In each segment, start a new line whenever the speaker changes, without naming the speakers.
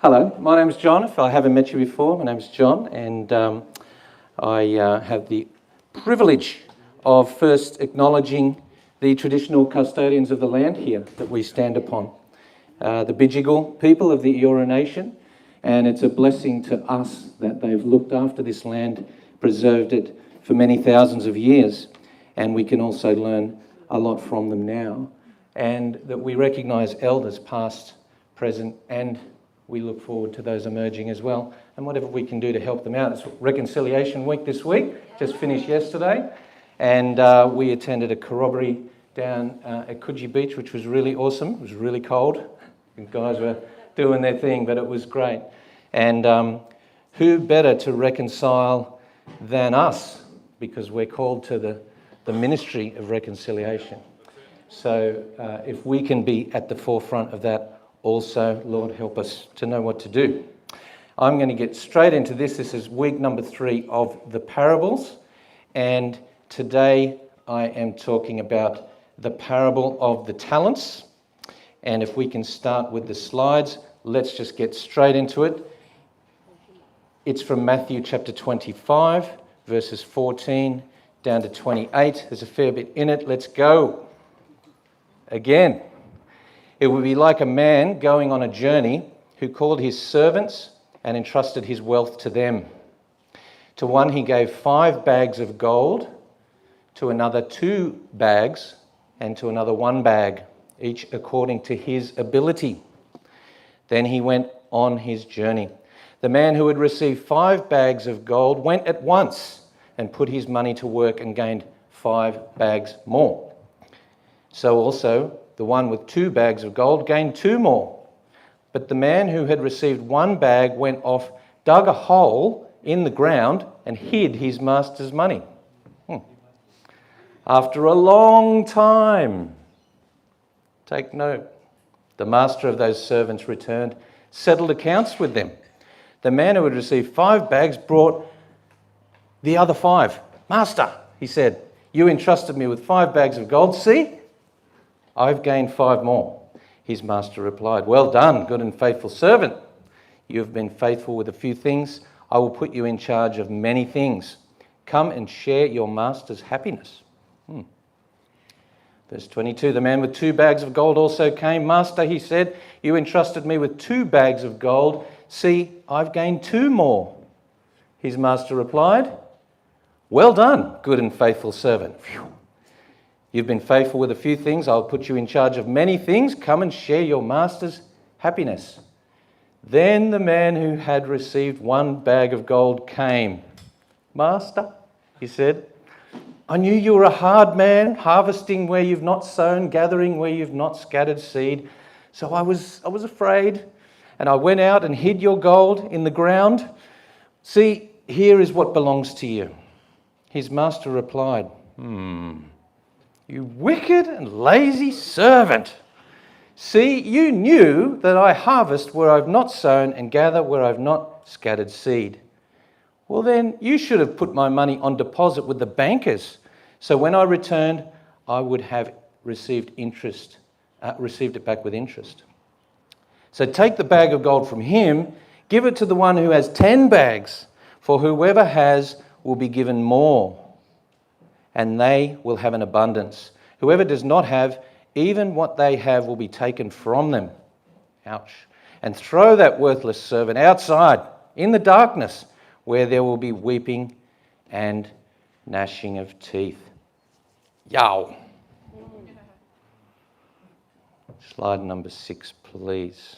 Hello, my name's John. If I haven't met you before, my name's John, and I have the privilege of first acknowledging the traditional custodians of the land here that we stand upon, the Bidjigal people of the Eora Nation, and it's a blessing to us that they've looked after this land, preserved it for many thousands of years, and we can also learn a lot from them now, and that we recognise elders past, present, and we look forward to those emerging as well, and whatever we can do to help them out. It's Reconciliation Week this week, just finished yesterday, and we attended a corroboree down at Coogee Beach, which was really awesome. It was really cold. The guys were doing their thing, but it was great. And who better to reconcile than us, because we're called to the ministry of reconciliation. So if we can be at the forefront of that also, Lord, help us to know what to do. I'm going to get straight into this. This is week number 3 of the parables. And today I am talking about the parable of the talents. And if we can start with the slides, let's just get straight into it. It's from Matthew chapter 25, verses 14 down to 28. There's a fair bit in it. Let's go. Again. It would be like a man going on a journey who called his servants and entrusted his wealth to them. To one he gave 5 bags of gold, to another 2 bags, and to another 1 bag, each according to his ability. Then he went on his journey. The man who had received 5 bags of gold went at once and put his money to work and gained 5 bags more. So also the one with 2 bags of gold gained 2 more. But the man who had received 1 bag went off, dug a hole in the ground, and hid his master's money. After a long time, take note, the master of those servants returned, settled accounts with them. The man who had received 5 bags brought the other 5. Master, he said, you entrusted me with 5 bags of gold. See? I've gained 5 more. His master replied, well done, good and faithful servant. You have been faithful with a few things. I will put you in charge of many things. Come and share your master's happiness. Verse 22, the man with 2 bags of gold also came. Master, he said, you entrusted me with 2 bags of gold. See, I've gained 2 more. His master replied, well done, good and faithful servant. Phew. You've been faithful with a few things. I'll put you in charge of many things. Come and share your master's happiness. Then the man who had received 1 bag of gold came. Master, he said, I knew you were a hard man, harvesting where you've not sown, gathering where you've not scattered seed. So I was afraid, and I went out and hid your gold in the ground. See, here is what belongs to you. His master replied, You wicked and lazy servant. See, you knew that I harvest where I've not sown and gather where I've not scattered seed. Well, then you should have put my money on deposit with the bankers. So when I returned, I would have received it back with interest. So take the bag of gold from him, give it to the one who has 10 bags, for whoever has will be given more, and they will have an abundance. Whoever does not have, even what they have will be taken from them. Ouch. And throw that worthless servant outside in the darkness, where there will be weeping and gnashing of teeth. Yow. Slide number 6, please.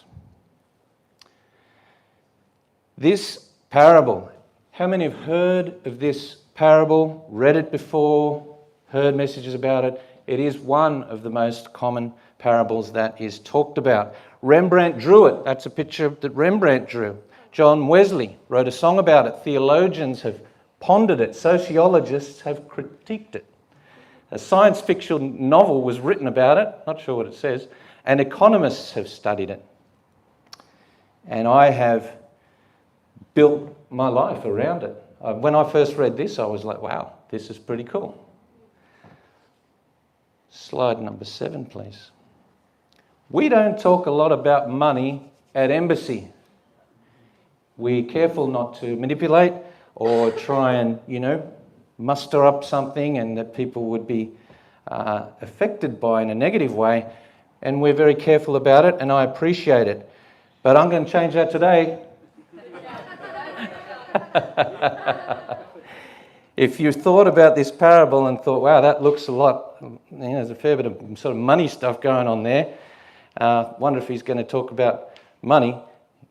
This parable, how many have heard of this parable, read it before, heard messages about it? It is one of the most common parables that is talked about. Rembrandt drew it. That's a picture that Rembrandt drew. John Wesley wrote a song about it. Theologians have pondered it. Sociologists have critiqued it. A science fiction novel was written about it. Not sure what it says. And economists have studied it. And I have built my life around it. When I first read this, I was like, wow, this is pretty cool. Slide number 7, please. We don't talk a lot about money at Embassy. We're careful not to manipulate or try and, muster up something and that people would be affected by in a negative way. And we're very careful about it, and I appreciate it. But I'm going to change that today. If you thought about this parable and thought, wow, that looks a lot, there's a fair bit of sort of money stuff going on there. Wonder if he's going to talk about money.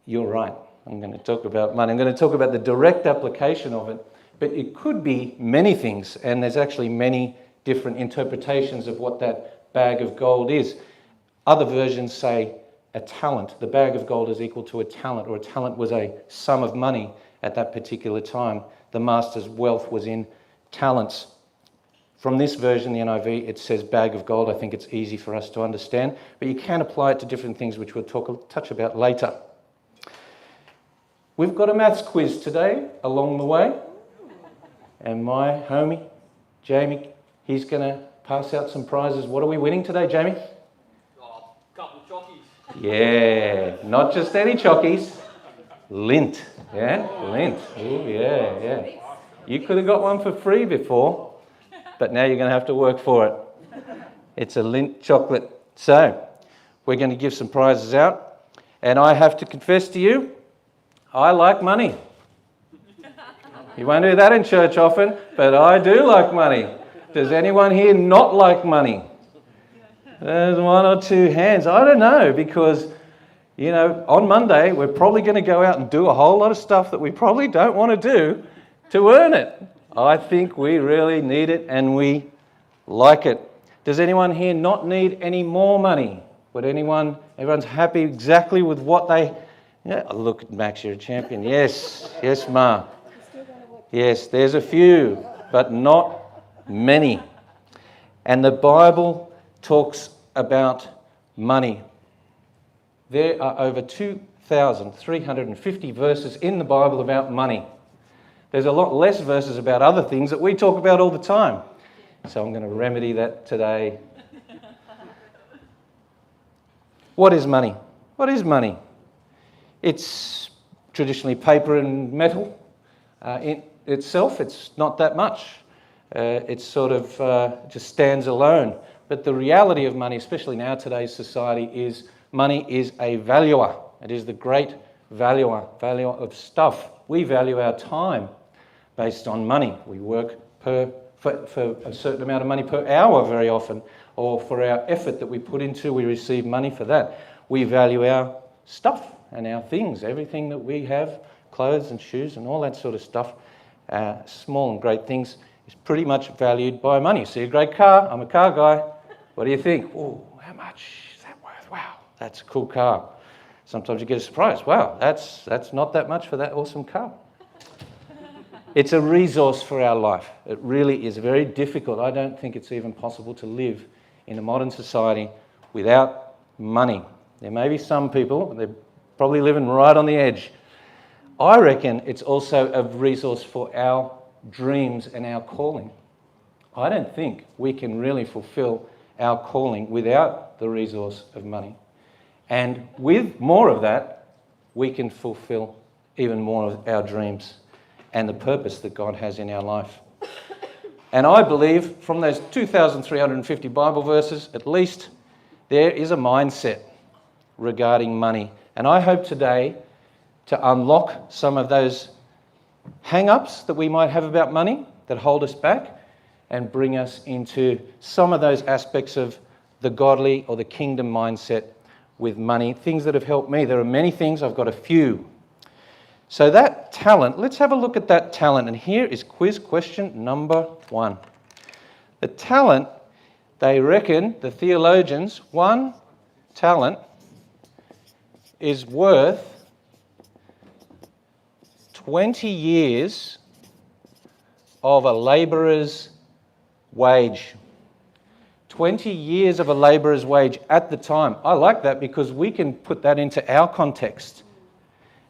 You're right. I'm going to talk about money. I'm going to talk about the direct application of it. But it could be many things, and there's actually many different interpretations of what that bag of gold is. Other versions say a talent. The bag of gold is equal to a talent, or a talent was a sum of money at that particular time. The master's wealth was in talents. From this version, the NIV, it says bag of gold. I think it's easy for us to understand, but you can apply it to different things, which we'll touch about later. We've got a maths quiz today along the way, and my homie, Jamie, he's going to pass out some prizes. What are we winning today, Jamie?
Oh, a couple of chockies.
Yeah, not just any chockies. Lindt, yeah, Lindt. Oh, yeah. You could have got one for free before, but now you're going to have to work for it. It's a Lindt chocolate. So, we're going to give some prizes out, and I have to confess to you, I like money. You won't do that in church often, but I do like money. Does anyone here not like money? There's one or two hands. I don't know, because, on Monday, we're probably going to go out and do a whole lot of stuff that we probably don't want to do to earn it. I think we really need it and we like it. Does anyone here not need any more money? Everyone's happy exactly with what they... Yeah, look at Max, you're a champion. Yes, Ma. Yes, there's a few, but not many. And the Bible talks about money. There are over 2,350 verses in the Bible about money. There's a lot less verses about other things that we talk about all the time. So I'm going to remedy that today. What is money? What is money? It's traditionally paper and metal. In itself, it's not that much. It sort of just stands alone. But the reality of money, especially now today's society, is money is a valuer. It is the great valuer of stuff. We value our time based on money. We work for a certain amount of money per hour very often, or for our effort that we put into, we receive money for that. We value our stuff and our things, everything that we have, clothes and shoes and all that sort of stuff, small and great things, is pretty much valued by money. See a great car, I'm a car guy, what do you think? Oh, how much is that worth? Wow, that's a cool car. Sometimes you get a surprise, wow, that's not that much for that awesome car. It's a resource for our life. It really is very difficult. I don't think it's even possible to live in a modern society without money. There may be some people, they're probably living right on the edge. I reckon it's also a resource for our dreams and our calling. I don't think we can really fulfill our calling without the resource of money. And with more of that, we can fulfill even more of our dreams and the purpose that God has in our life. And I believe from those 2,350 Bible verses, at least, there is a mindset regarding money. And I hope today to unlock some of those hang-ups that we might have about money that hold us back and bring us into some of those aspects of the godly or the kingdom mindset with money, things that have helped me. There are many things, I've got a few. So that talent, let's have a look at that talent. And here is quiz question number 1. The talent, they reckon, the theologians, one talent is worth 20 years of a labourer's wage. 20 years of a labourer's wage at the time. I like that because we can put that into our context.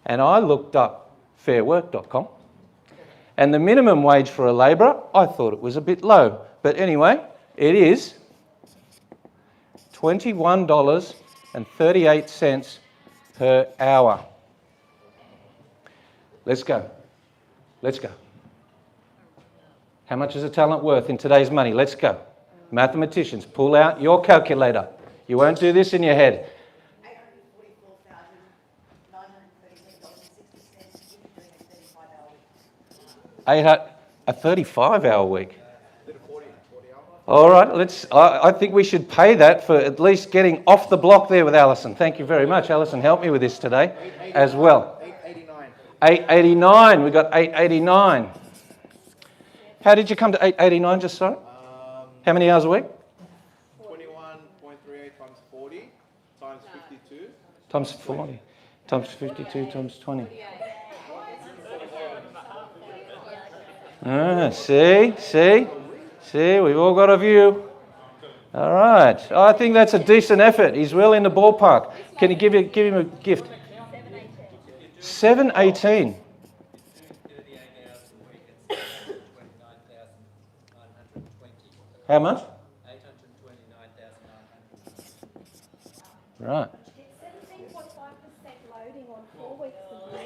And I looked up fairwork.com, and the minimum wage for a labourer, I thought it was a bit low. But anyway, it is $21.38 per hour. Let's go. Let's go. How much is a talent worth in today's money? Let's go. Mathematicians, pull out your calculator. You won't do this in your head. A 35-hour week. All right, I think we should pay that for at least getting off the block there with Alison. Thank you very much. Alison helped me with this today as well. 889. We got 889. How did you come to 889, just sorry? How many hours a week?
21.38 times 40 times 52.
Times 40. Times 52 times 20. See, we've all got a view. All right. I think that's a decent effort. He's well in the ballpark. Can you give him a gift? 718. How much? 829,900. Right.
It's 17.5% loading on 4 weeks of work.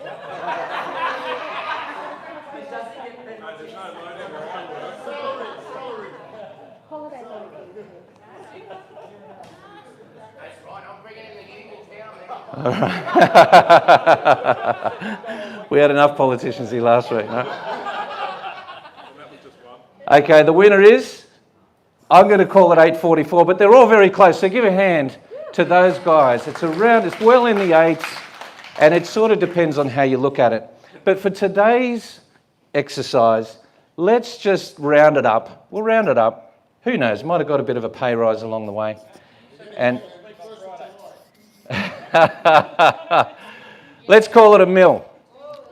Holiday loading.
That's right, I'm bringing in the union town.
We had enough politicians here last week, no? Okay, the winner is, I'm going to call it 844, but they're all very close, so give a hand to those guys. It's well in the eights, and it sort of depends on how you look at it. But for today's exercise, let's just round it up. We'll round it up. Who knows, might have got a bit of a pay rise along the way. And let's call it a mil.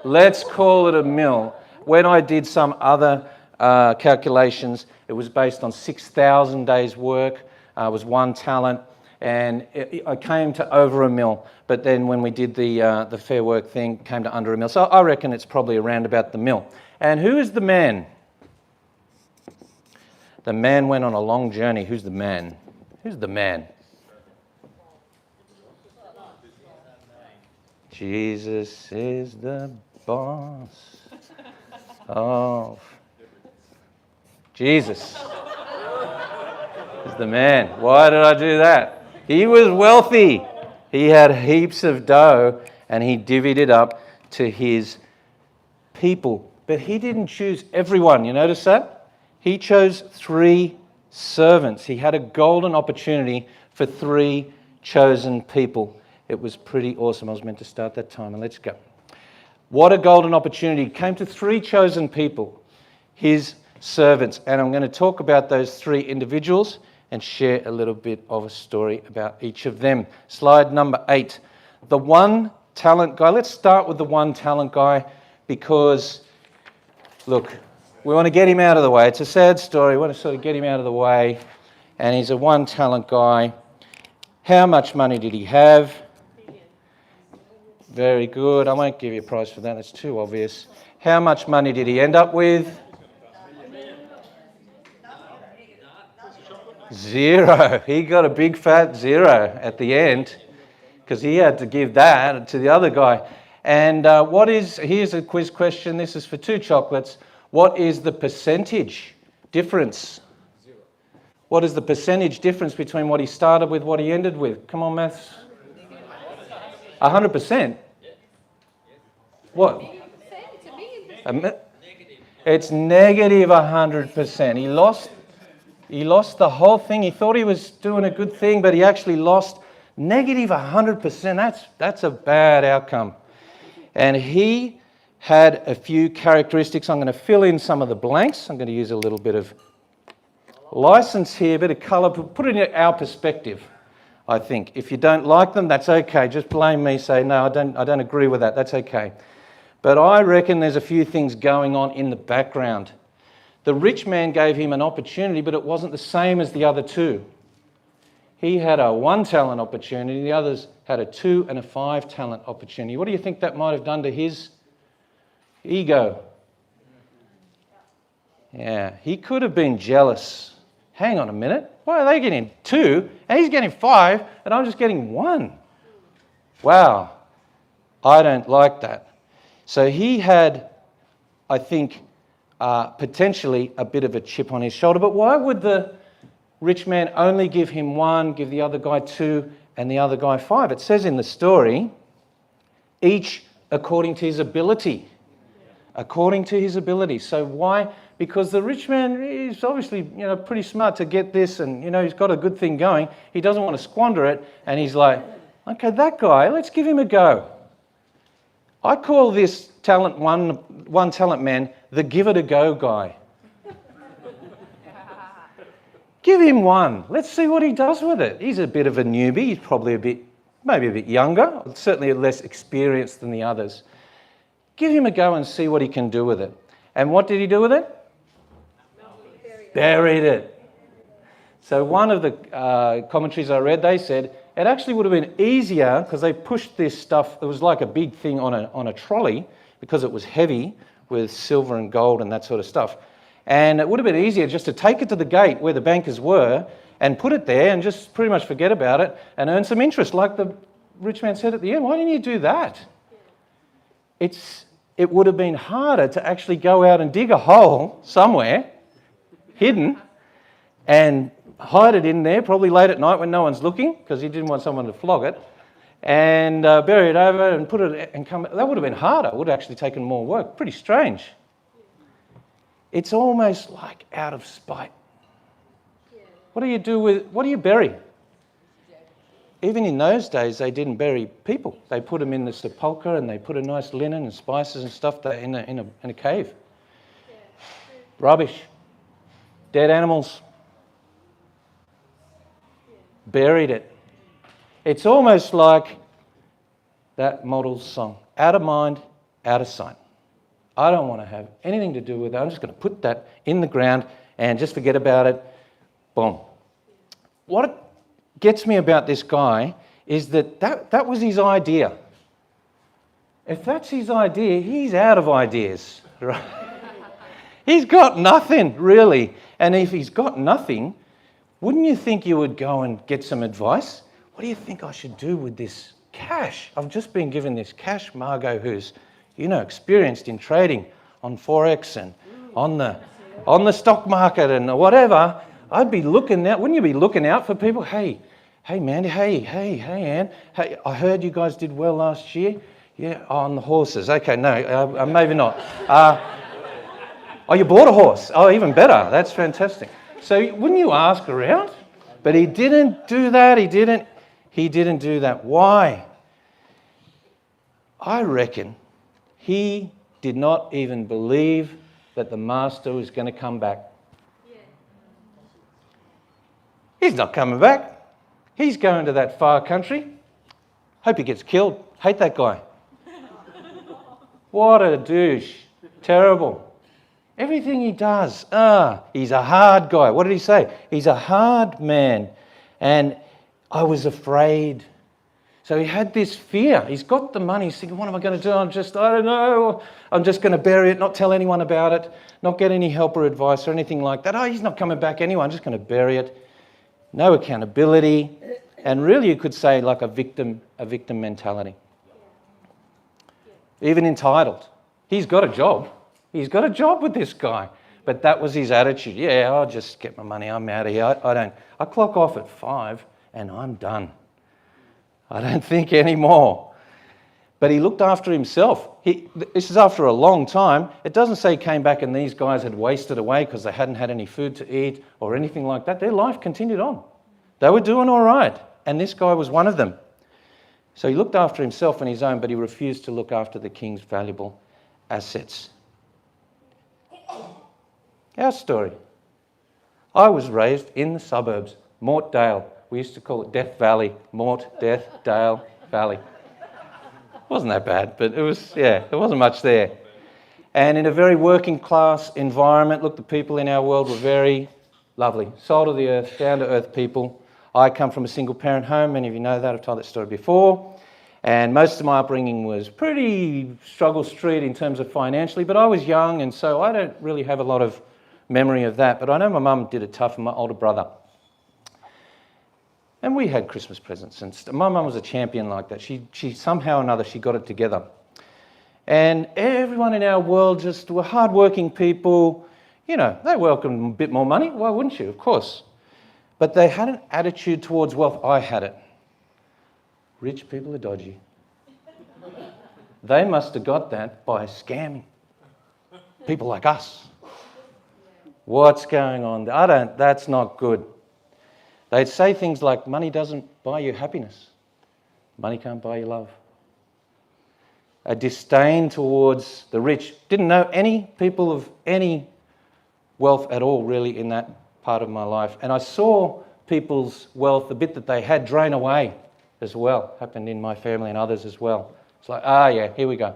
Let's call it a mil. When I did some other calculations, it was based on 6,000 days work. It was one talent, and I came to over a mil. But then when we did the Fair Work thing, came to under a mil. So I reckon it's probably around about the mil. And who is the man? The man went on a long journey. Who's the man? Who's the man? Jesus is the boss of... Jesus is the man. Why did I do that? He was wealthy. He had heaps of dough and he divvied it up to his people. But he didn't choose everyone. You notice that? He chose 3 servants. He had a golden opportunity for 3 chosen people. It was pretty awesome. I was meant to start that time, and let's go. What a golden opportunity. He came to 3 chosen people, his servants. And I'm going to talk about those 3 individuals and share a little bit of a story about each of them. Slide number 8. The 1 talent guy. Let's start with the 1 talent guy because, look, we want to get him out of the way. It's a sad story. We want to sort of get him out of the way. And he's a 1 talent guy. How much money did he have? Very good. I won't give you a prize for that. That's too obvious. How much money did he end up with? 0. He got a big fat 0 at the end because he had to give that to the other guy. And here's a quiz question. This is for 2 chocolates. What is the percentage difference?
0.
What is the percentage difference between what he started with, what he ended with? Come on, maths. 100%. What? It's negative 100%. He lost the whole thing. He thought he was doing a good thing, but he actually lost negative 100%. That's a bad outcome. And he had a few characteristics. I'm going to fill in some of the blanks. I'm going to use a little bit of license here, a bit of colour, put it in our perspective, I think. If you don't like them, that's okay. Just blame me, say, no, I don't agree with that. That's okay. But I reckon there's a few things going on in the background. The rich man gave him an opportunity, but it wasn't the same as the other 2. He had a 1 talent opportunity. The others had a 2 and a 5 talent opportunity. What do you think that might have done to his ego? Yeah, he could have been jealous. Hang on a minute. Why are they getting 2 and he's getting 5 and I'm just getting 1? Wow, I don't like that. So he had, I think, potentially a bit of a chip on his shoulder. But why would the rich man only give him 1, give the other guy 2, and the other guy 5? It says in the story, each according to his ability. According to his ability. So why? Because the rich man is obviously, pretty smart to get this, and, he's got a good thing going. He doesn't want to squander it, and he's like, okay, that guy, let's give him a go. I call this one talent man the give it a go guy. Give him 1. Let's see what he does with it. He's a bit of a newbie. He's probably maybe a bit younger, certainly less experienced than the others. Give him a go and see what he can do with it. And what did he do with it? Buried it. So one of the commentaries I read, they said it actually would have been easier because they pushed this stuff. It was like a big thing on a trolley because it was heavy with silver and gold and that sort of stuff. And it would have been easier just to take it to the gate where the bankers were and put it there and just pretty much forget about it and earn some interest, like the rich man said at the end. Why didn't you do that? It would have been harder to actually go out and dig a hole somewhere, hidden, and hide it in there, probably late at night when no one's looking, because he didn't want someone to flog it, and bury it over and put it and come. That would have been harder. It would have actually taken more work. Pretty strange. It's almost like out of spite. What do you bury? Even in those days, they didn't bury people. They put them in the sepulchre and they put a nice linen and spices and stuff in a cave. Rubbish. Dead animals. Buried it. It's almost like that model's song. Out of mind, out of sight. I don't want to have anything to do with it. I'm just going to put that in the ground and just forget about it. Boom. What gets me about this guy is that was his idea. If that's his idea, he's out of ideas, right? He's got nothing, really. And if he's got nothing, wouldn't you think you would go and get some advice? What do you think I should do with this cash? I've just been given this cash. Margot, who's, experienced in trading on Forex and on the stock market and whatever, I'd be looking out. Wouldn't you be looking out for people? Hey, Mandy. Hey, Ann. Hey, I heard you guys did well last year. Yeah, on the horses. Okay, no, maybe not. Oh, you bought a horse. Oh, even better. That's fantastic. So wouldn't you ask around? But he didn't do that. He didn't do that. Why? I reckon he did not even believe that the master was going to come back. He's not coming back. He's going to that far country. Hope he gets killed. Hate that guy. What a douche. Terrible. Everything he does. He's a hard guy. What did he say? He's a hard man. And I was afraid. So he had this fear. He's got the money. He's thinking, what am I going to do? I don't know. I'm just going to bury it, not tell anyone about it, not get any help or advice or anything like that. Oh, he's not coming back anyway. I'm just going to bury it. No accountability. And really you could say like a victim mentality. Even entitled. He's got a job. He's got a job with this guy. But that was his attitude. Yeah, I'll just get my money. I'm out of here. I clock off at 5 and I'm done. I don't think anymore. But he looked after himself. This is after a long time. It doesn't say he came back and these guys had wasted away because they hadn't had any food to eat or anything like that. Their life continued on. They were doing all right. And this guy was one of them. So he looked after himself and his own, but he refused to look after the king's valuable assets. Our story. I was raised in the suburbs, Mortdale. We used to call it Death Valley. Mort, Death, Dale, Valley. Wasn't that bad, but there wasn't much there. And in a very working class environment, look, the people in our world were very lovely. Salt of the earth, down to earth people. I come from a single parent home. Many of you know that. I've told that story before. And most of my upbringing was pretty struggle street in terms of financially, but I was young and so I don't really have a lot of memory of that. But I know my mum did it tough and my older brother. And we had Christmas presents and my mum was a champion like that. She somehow or another, she got it together. And everyone in our world just were hardworking people. You know, they welcomed a bit more money. Why wouldn't you? Of course. But they had an attitude towards wealth. I had it. Rich people are dodgy. They must have got that by scamming people like us. What's going on? That's not good. They'd say things like, money doesn't buy you happiness. Money can't buy you love. A disdain towards the rich. Didn't know any people of any wealth at all, really, in that part of my life. And I saw people's wealth, the bit that they had, drain away as well. Happened in my family and others as well. It's like, yeah, here we go.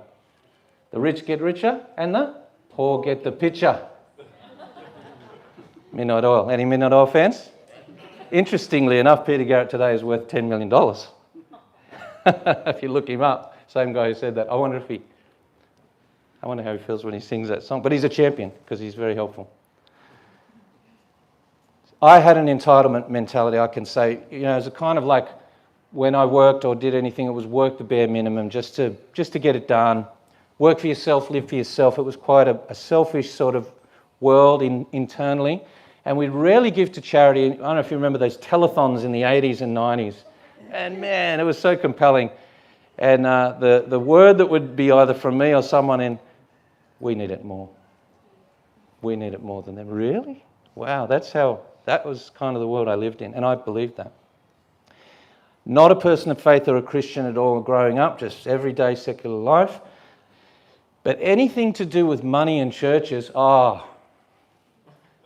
The rich get richer and the poor get the picture. Midnight Oil. Any Midnight Oil fans? Interestingly enough, Peter Garrett today is worth $10 million. If you look him up, same guy who said that. I wonder how he feels when he sings that song. But he's a champion because he's very helpful. I had an entitlement mentality, I can say. You know, it's a kind of like when I worked or did anything, it was work the bare minimum just to get it done. Work for yourself, live for yourself. It was quite a selfish sort of world internally. And we'd rarely give to charity. I don't know if you remember those telethons in the 80s and 90s. And man, it was so compelling. And the word that would be either from me or someone in, we need it more. We need it more than them. Really? Wow, that was kind of the world I lived in. And I believed that. Not a person of faith or a Christian at all growing up, just everyday secular life. But anything to do with money and churches,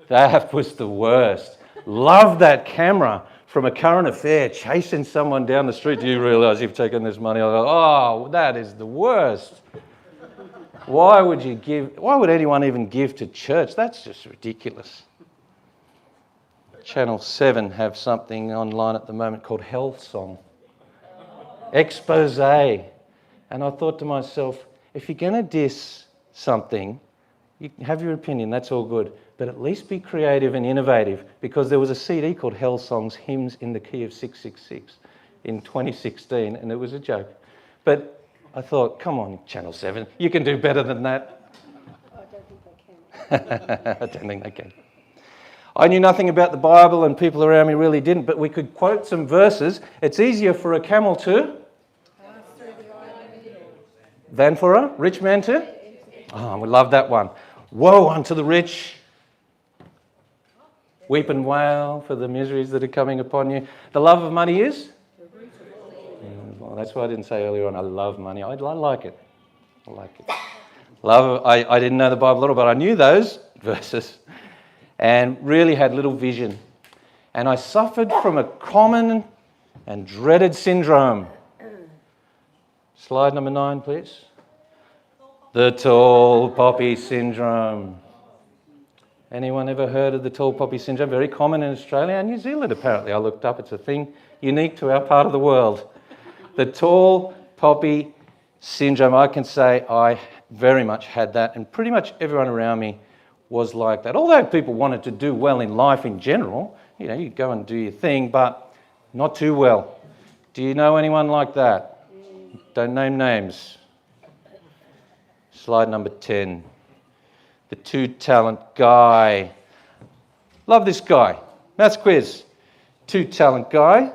that was the worst. Love that camera from A Current Affair chasing someone down the street. Do you realise you've taken this money? I go, that is the worst. Why would anyone even give to church? That's just ridiculous. Channel 7 have something online at the moment called Hellsong. Expose. And I thought to myself, if you're going to diss something, you can have your opinion, that's all good. But at least be creative and innovative, because there was a CD called Hellsong's Hymns in the Key of 666 in 2016, and it was a joke. But I thought, come on, Channel 7, you can do better than that.
I don't think they can.
I don't think they can. I knew nothing about the Bible, and people around me really didn't, but we could quote some verses. It's easier for a camel to than for a rich man to? We love that one. Woe unto the rich. Weep and wail for the miseries that are coming upon you. The love of money is? Well, that's why I didn't say earlier on, I love money. I like it. I like it. I didn't know the Bible at all, but I knew those verses and really had little vision. And I suffered from a common and dreaded syndrome. Slide number 9, please. The tall poppy syndrome. Anyone ever heard of the tall poppy syndrome? Very common in Australia and New Zealand, apparently. I looked up. It's a thing unique to our part of the world. The tall poppy syndrome, I can say I very much had that, and pretty much everyone around me was like that. Although people wanted to do well in life in general, you know, you go and do your thing, but not too well. Do you know anyone like that? Don't name names. Slide number 10. The 2-talent guy. Love this guy. Maths quiz. 2-talent guy.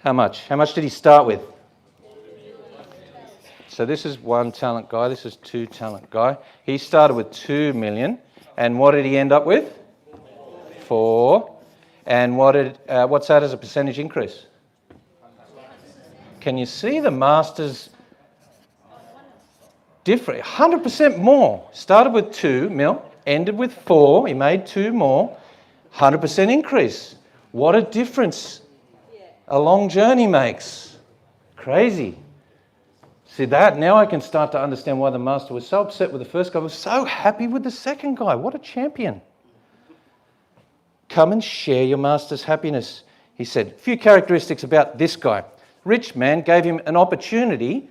How much? How much did he start with? So this is 1-talent guy. This is 2-talent guy. He started with 2 million. And what did he end up with? 4. And what's that as a percentage increase? Can you see the master's different? 100% more. Started with 2 mil, ended with 4. He made 2 more. 100% increase. What a difference a long journey makes. Crazy. See that? Now I can start to understand why the master was so upset with the first guy, was so happy with the second guy. What a champion. Come and share your master's happiness. He said, a few characteristics about this guy. Rich man gave him an opportunity,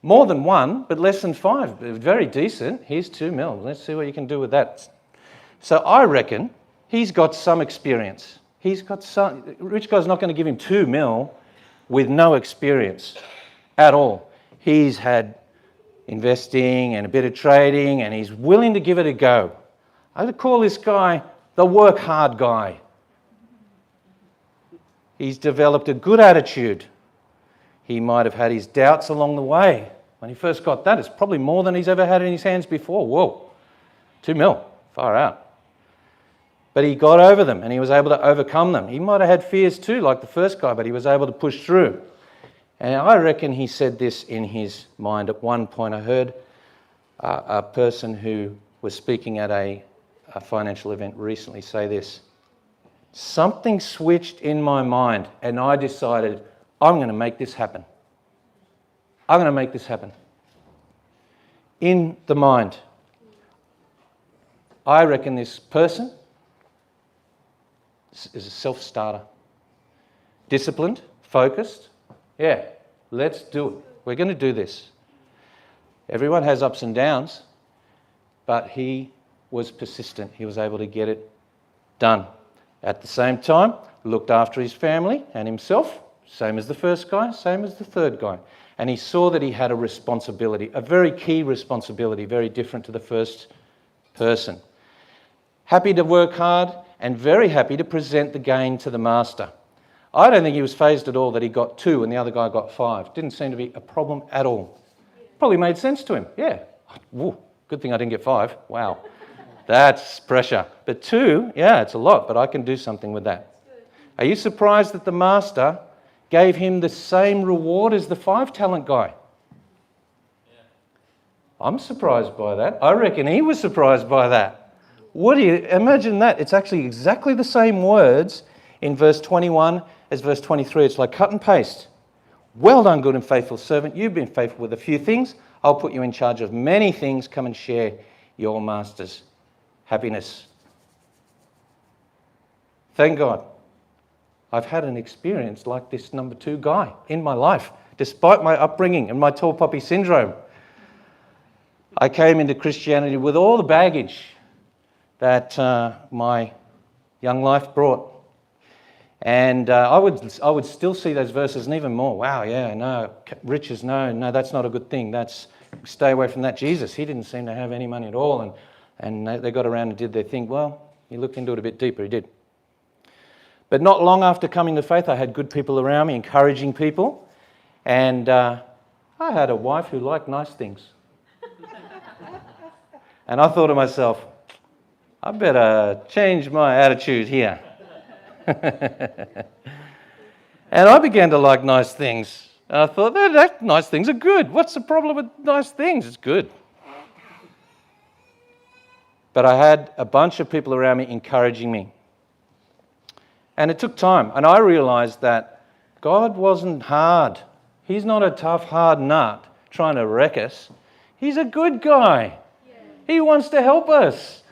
more than 1, but less than 5. Very decent. Here's 2 mil. Let's see what you can do with that. So I reckon he's got some experience. Rich guy's not going to give him 2 mil with no experience at all. He's had investing and a bit of trading, and he's willing to give it a go. I would call this guy the work hard guy. He's developed a good attitude. He might have had his doubts along the way. When he first got that, it's probably more than he's ever had in his hands before. Whoa, 2 mil, far out. But he got over them and he was able to overcome them. He might have had fears too, like the first guy, but he was able to push through. And I reckon he said this in his mind at one point. I heard a person who was speaking at a financial event recently say this. Something switched in my mind and I decided, I'm going to make this happen. I'm going to make this happen. In the mind. I reckon this person is a self-starter. Disciplined, focused. Yeah, let's do it. We're going to do this. Everyone has ups and downs, but he was persistent. He was able to get it done. At the same time, looked after his family and himself, same as the first guy, same as the third guy. And he saw that he had a responsibility, a very key responsibility, very different to the first person. Happy to work hard and very happy to present the gain to the master. I don't think he was fazed at all that he got 2 and the other guy got 5. Didn't seem to be a problem at all. Probably made sense to him. Yeah. Woo, good thing I didn't get 5. Wow. That's pressure. But 2, yeah, it's a lot, but I can do something with that. Are you surprised that the master gave him the same reward as the 5 talent guy? I'm surprised by that. I reckon he was surprised by that. What do you imagine that? It's actually exactly the same words in verse 21 as verse 23. It's like cut and paste. Well done, good and faithful servant. You've been faithful with a few things. I'll put you in charge of many things. Come and share your master's happiness. Thank God. I've had an experience like this number 2 guy in my life, despite my upbringing and my tall poppy syndrome. I came into Christianity with all the baggage that my young life brought. And I would still see those verses and even more. Wow, yeah, no, riches, no, that's not a good thing. Stay away from that. Jesus, he didn't seem to have any money at all. And they got around and did their thing. Well, he looked into it a bit deeper, he did. But not long after coming to faith, I had good people around me, encouraging people. And I had a wife who liked nice things. And I thought to myself, I better change my attitude here. And I began to like nice things. And I thought, nice things are good. What's the problem with nice things? It's good. But I had a bunch of people around me encouraging me. And it took time. And I realized that God wasn't hard. He's not a tough, hard nut trying to wreck us. He's a good guy. He wants to help us.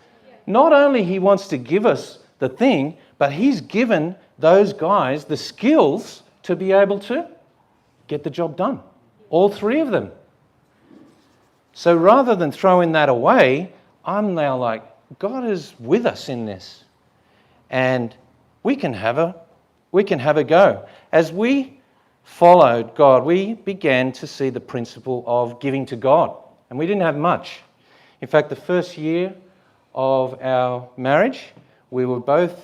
Not only he wants to give us the thing, but he's given those guys the skills to be able to get the job done. All 3 of them. So rather than throwing that away, I'm now like, God is with us in this. And we can have a go. As we followed God, we began to see the principle of giving to God. And we didn't have much. In fact, the first year of our marriage, we were both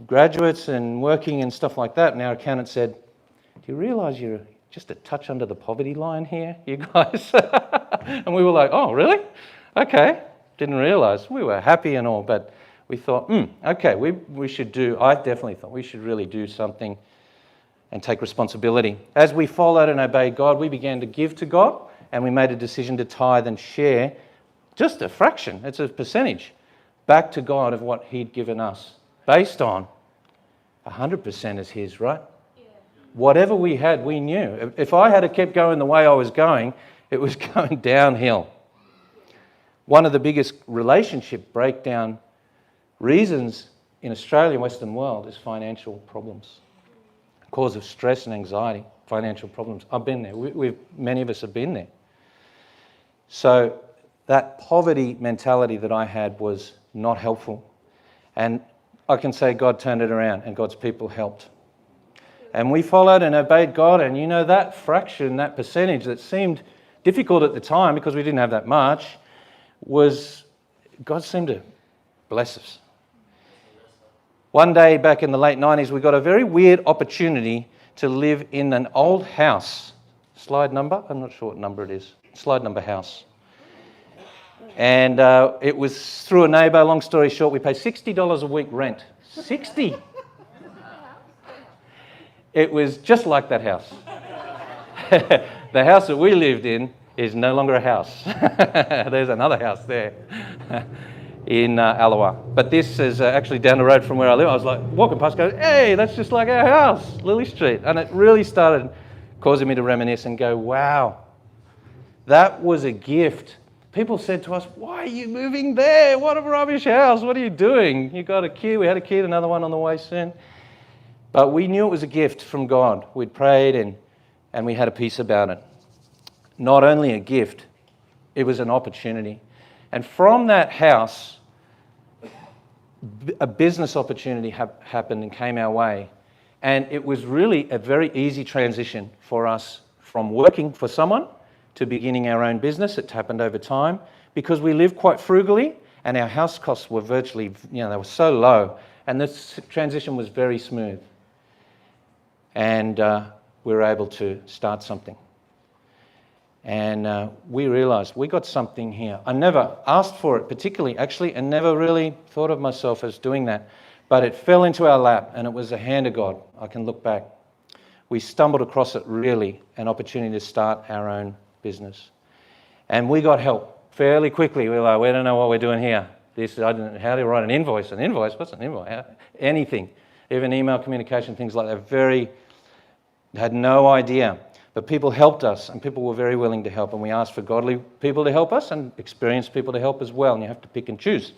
graduates and working and stuff like that. And our accountant said, do you realise you're just a touch under the poverty line here, you guys? And we were like, oh, really? Okay. Didn't realise. We were happy and all, but we thought, okay, we should I definitely thought we should really do something and take responsibility. As we followed and obeyed God, we began to give to God, and we made a decision to tithe and share just a fraction, it's a percentage, back to God of what he'd given us, based on 100% is his, right? Yeah. Whatever we had, we knew. If I had kept going the way I was going, it was going downhill. One of the biggest relationship breakdown reasons in Australia and Western world is financial problems. Cause of stress and anxiety, financial problems. I've been there. Many of us have been there. So that poverty mentality that I had was not helpful. And I can say God turned it around and God's people helped. And we followed and obeyed God. And you know, that fraction, that percentage that seemed difficult at the time because we didn't have that much, was God seemed to bless us. One day back in the late 90s, we got a very weird opportunity to live in an old house. Slide number? I'm not sure what number it is. Slide number house. And it was through a neighbour. Long story short, we paid $60 a week rent. 60. It was just like that house. The house that we lived in is no longer a house. There's another house there in Alawa. But this is actually down the road from where I live. I was like, walking past, going, hey, that's just like our house, Lily Street. And it really started causing me to reminisce and go, wow, that was a gift. People said to us, why are you moving there? What a rubbish house. What are you doing? You got a key. We had a key, another one on the way soon. But we knew it was a gift from God. We'd prayed and we had a peace about it. Not only a gift, it was an opportunity. And from that house, a business opportunity happened and came our way. And it was really a very easy transition for us from working for someone to beginning our own business. It happened over time because we lived quite frugally and our house costs were virtually, they were so low. And this transition was very smooth. And we were able to start something. And we realised we got something here. I never asked for it particularly, actually, and never really thought of myself as doing that. But it fell into our lap, and it was the hand of God. I can look back. We stumbled across it, really, an opportunity to start our own business. And we got help fairly quickly. We were like, we don't know what we're doing here. I didn't know how to write an invoice. An invoice? What's an invoice? Anything. Even email communication, things like that. Had no idea. But people helped us, and people were very willing to help. And we asked for godly people to help us and experienced people to help as well. And you have to pick and choose.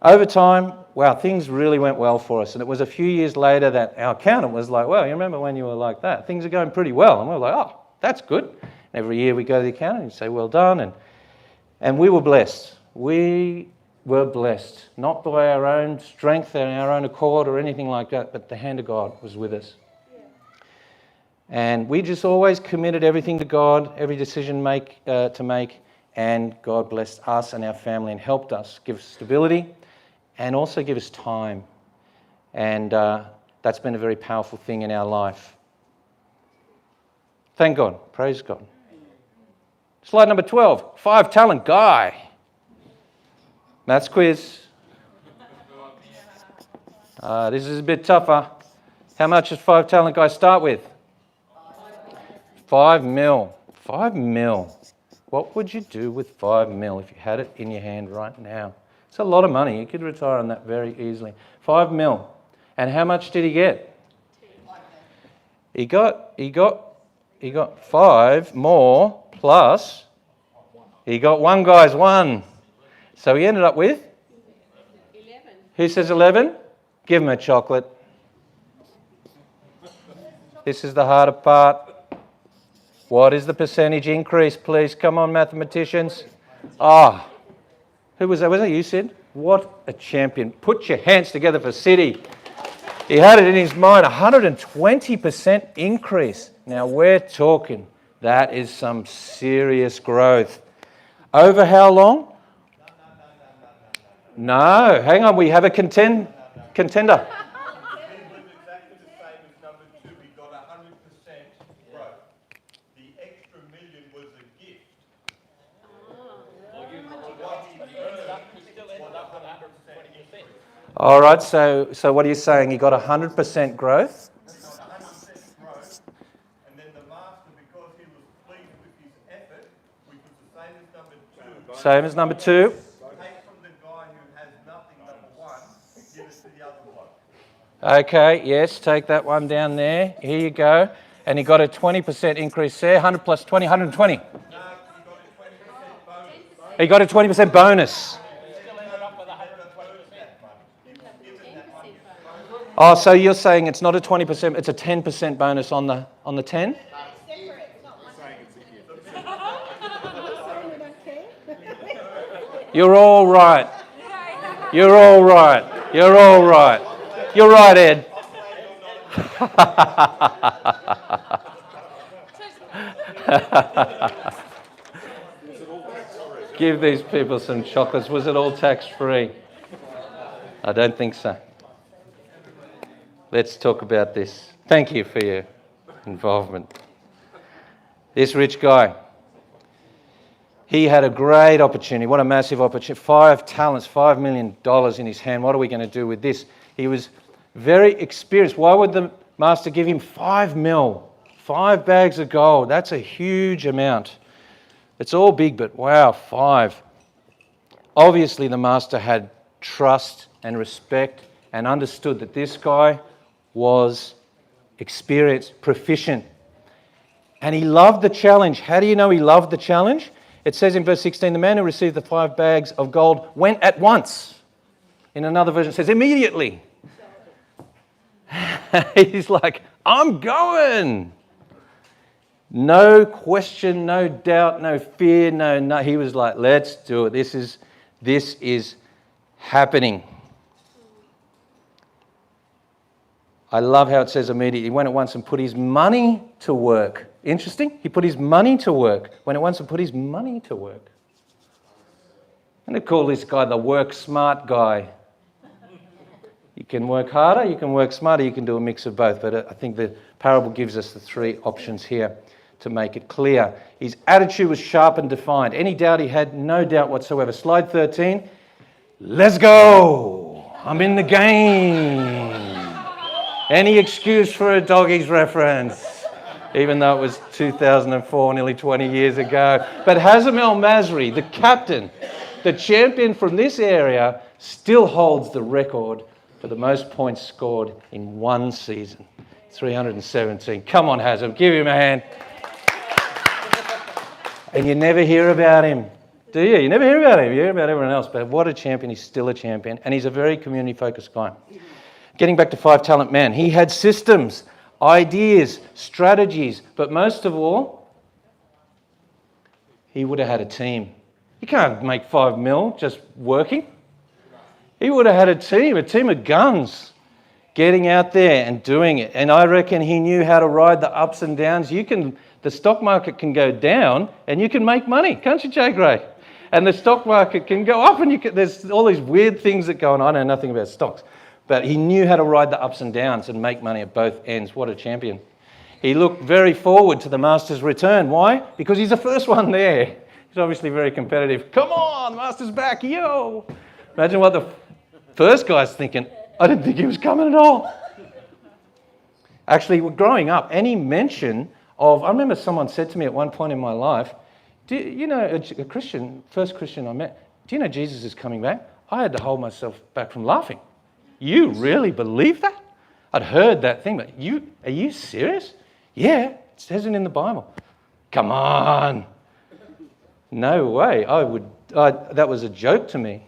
Over time, wow, things really went well for us. And it was a few years later that our accountant was like, well, you remember when you were like that? Things are going pretty well. And we were like, oh, that's good. And every year we go to the accountant and say, well done. And we were blessed. We were blessed, not by our own strength and our own accord or anything like that, but the hand of God was with us. And we just always committed everything to God, every decision to make, and God blessed us and our family and helped us, give us stability and also give us time. And that's been a very powerful thing in our life. Thank God. Praise God. Slide number 12, 5-talent guy. Maths quiz. This is a bit tougher. How much does 5-talent guy start with? 5 mil. 5 mil. What would you do with 5 mil if you had it in your hand right now? It's a lot of money. You could retire on that very easily. 5 mil. And how much did he get? He got 5 more plus he got one guy's one. So he ended up with
11.
Who says 11? Give him a chocolate. This is the harder part. What is the percentage increase, please? Come on, mathematicians. Who was that? Was that you, Sid? What a champion. Put your hands together for Siddy. He had it in his mind, 120% increase. Now we're talking. That is some serious growth. Over how long? No, hang on. We have a contender.
He was exactly the same as number 2. We got 100% growth. The extra million was a gift.
All right, so what are you saying? You got 100% growth?
He got 100% growth. And then the master, because he was pleased with his effort, which was the same as number 2,
Same as number 2.
take from the guy who has nothing, number 1, give it to the other one.
Okay, yes, take that one down there. Here you go. And he got a 20% increase there. 100 plus 20, 120.
No, he got a 20% bonus.
He got a 20% bonus. Oh, so you're saying it's not a 20%, it's a 10% bonus on the 10? You're all right. You're all right. You're all right. You're right, Ed. Give these people some chocolates. Was it all tax-free? I don't think so. Let's talk about this. Thank you for your involvement. This rich guy, he had a great opportunity. What a massive opportunity. 5 talents, $5 million in his hand. What are we going to do with this? He was very experienced. Why would the master give him 5 mil? 5 bags of gold. That's a huge amount. It's all big, but wow, 5. Obviously, the master had trust and respect and understood that this guy was experienced, proficient. And he loved the challenge. How do you know he loved the challenge? It says in verse 16, the man who received the 5 bags of gold went at once. In another version, it says immediately. He's like, I'm going. No question, no doubt, no fear, no. He was like, let's do it. This is happening. I love how it says immediately. He went at once and put his money to work. Interesting. He put his money to work. Went at once and put his money to work. I'm going to call this guy the work smart guy. You can work harder, you can work smarter, you can do a mix of both. But I think the parable gives us the 3 options here to make it clear. His attitude was sharp and defined. Any doubt he had? No doubt whatsoever. Slide 13. Let's go. I'm in the game. Any excuse for a doggies reference, even though it was 2004, nearly 20 years ago. But Hazem El Masri, the captain, the champion from this area, still holds the record for the most points scored in one season. 317. Come on, Hazem, give him a hand. And you never hear about him, do you? You never hear about him. You hear about everyone else. But what a champion. He's still a champion. And he's a very community-focused guy. Getting back to 5 talent man. He had systems, ideas, strategies. But most of all, he would have had a team. You can't make 5 mil just working. He would have had a team of guns getting out there and doing it. And I reckon he knew how to ride the ups and downs. The stock market can go down and you can make money, can't you, Jay Gray? And the stock market can go up and there's all these weird things that go on. I know nothing about stocks, but he knew how to ride the ups and downs and make money at both ends. What a champion. He looked very forward to the master's return. Why? Because he's the first one there. He's obviously very competitive. Come on, master's back, yo! Imagine what the first guy's thinking. I didn't think he was coming at all. Actually, growing up, any mention of, I remember someone said to me at one point in my life, a Christian, first Christian I met, do you know Jesus is coming back? I had to hold myself back from laughing. You really believe that? I'd heard that thing, but are you serious? Yeah, it says it in the Bible. Come on. No way. That was a joke to me.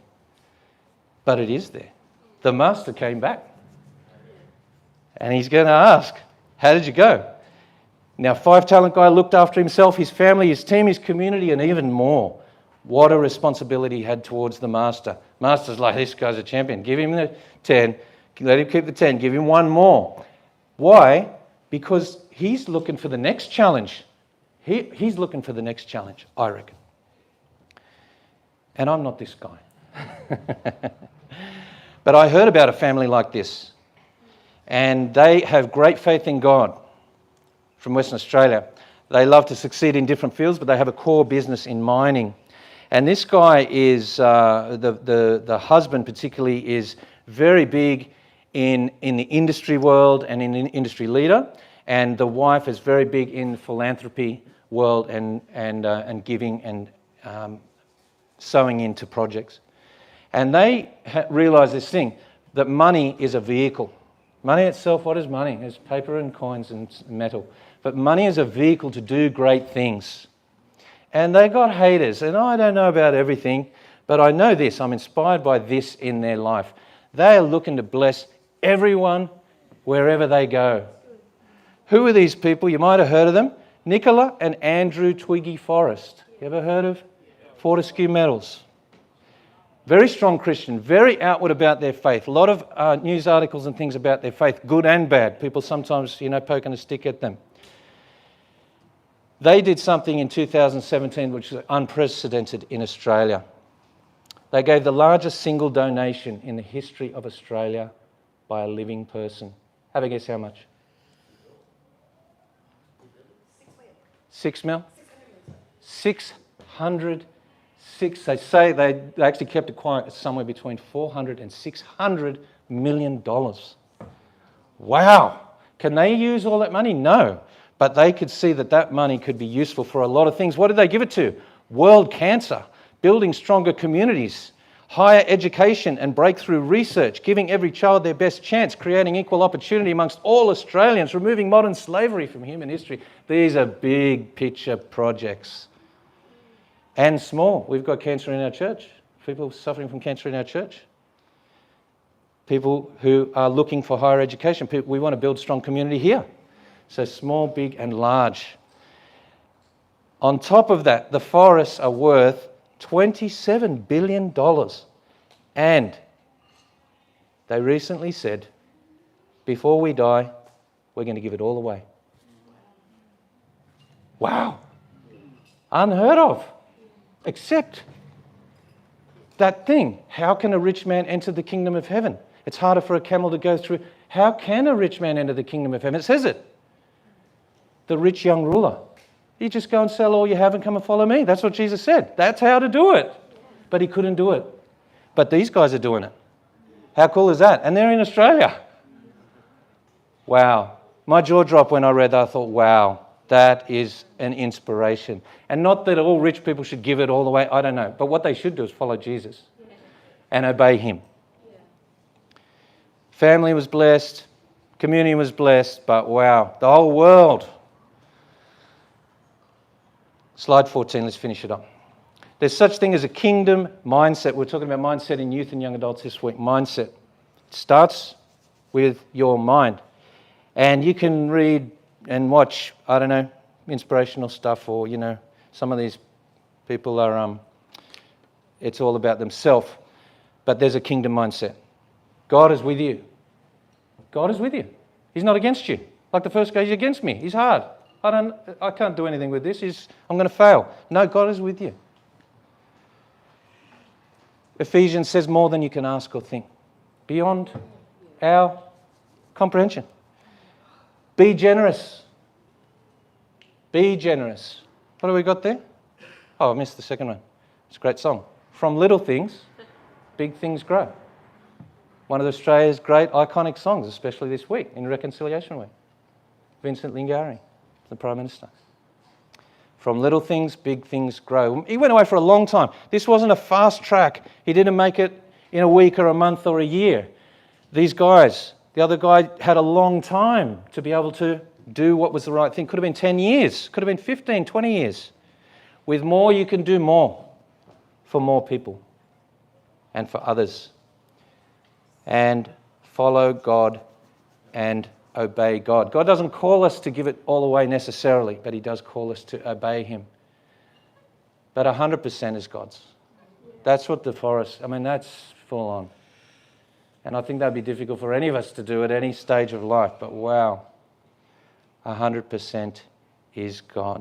But it is there. The master came back. And he's going to ask, how did you go? Now, 5 talent guy looked after himself, his family, his team, his community, and even more. What a responsibility he had towards the master. Master's like, this guy's a champion. Give him the 10. Let him keep the 10. Give him one more. Why? Because he's looking for the next challenge. He's looking for the next challenge, I reckon. And I'm not this guy. But I heard about a family like this. And they have great faith in God. From Western Australia. They love to succeed in different fields, but they have a core business in mining. And this guy is, the husband particularly, is very big in the industry world and in an industry leader. And the wife is very big in the philanthropy world and giving and sowing into projects. And they realise this thing, that money is a vehicle. Money itself, what is money? It's paper and coins and metal. But money is a vehicle to do great things. And they got haters. And I don't know about everything, but I know this. I'm inspired by this in their life. They are looking to bless everyone wherever they go. Who are these people? You might have heard of them. Nicola and Andrew Twiggy Forrest. You ever heard of Fortescue Metals? Very strong Christian, very outward about their faith. A lot of news articles and things about their faith, good and bad. People sometimes, poking a stick at them. They did something in 2017 which is unprecedented in Australia. They gave the largest single donation in the history of Australia by a living person. Have a guess how much? 6 mil? 606. They say they actually kept it quiet. It's somewhere between $400 and $600 million. Wow. Can they use all that money? No. But they could see that that money could be useful for a lot of things. What did they give it to? World cancer, building stronger communities, higher education and breakthrough research, giving every child their best chance, creating equal opportunity amongst all Australians, removing modern slavery from human history. These are big picture projects. And small. We've got cancer in our church. People suffering from cancer in our church. People who are looking for higher education. We want to build strong community here. So small, big and large. On top of that, the forests are worth $27 billion. And they recently said, before we die, we're going to give it all away. Wow. Unheard of. Except that thing. How can a rich man enter the kingdom of heaven? It's harder for a camel to go through. How can a rich man enter the kingdom of heaven? It says it. The rich young ruler. You just go and sell all you have and come and follow me. That's what Jesus said. That's how to do it. But he couldn't do it. But these guys are doing it. How cool is that? And they're in Australia. Wow. My jaw dropped when I read that. I thought, wow, that is an inspiration. And not that all rich people should give it all away. I don't know. But what they should do is follow Jesus and obey him. Family was blessed. Community was blessed. But wow, the whole world. Slide 14, let's finish it up. There's such thing as a kingdom mindset. We're talking about mindset in youth and young adults this week. Mindset. It starts with your mind. And you can read and watch, inspirational stuff or, some of these people are, it's all about themselves. But there's a kingdom mindset. God is with you. God is with you. He's not against you. Like the first guy, he's against me. He's hard. I can't do anything with this. I'm going to fail. No, God is with you. Ephesians says more than you can ask or think. Beyond our comprehension. Be generous. Be generous. What have we got there? Oh, I missed the second one. It's a great song. From little things, big things grow. One of Australia's great iconic songs, especially this week in Reconciliation Week. Vincent Lingiari, the Prime Minister. From little things, big things grow. He went away for a long time. This wasn't a fast track. He didn't make it in a week or a month or a year. These guys, the other guy had a long time to be able to do what was the right thing. Could have been 10 years, could have been 15, 20 years. With more, you can do more for more people and for others. And follow God and obey God. God doesn't call us to give it all away necessarily, but he does call us to obey him. But 100% is God's. That's what the forest, that's full on. And I think that'd be difficult for any of us to do at any stage of life, but wow, 100% is God's.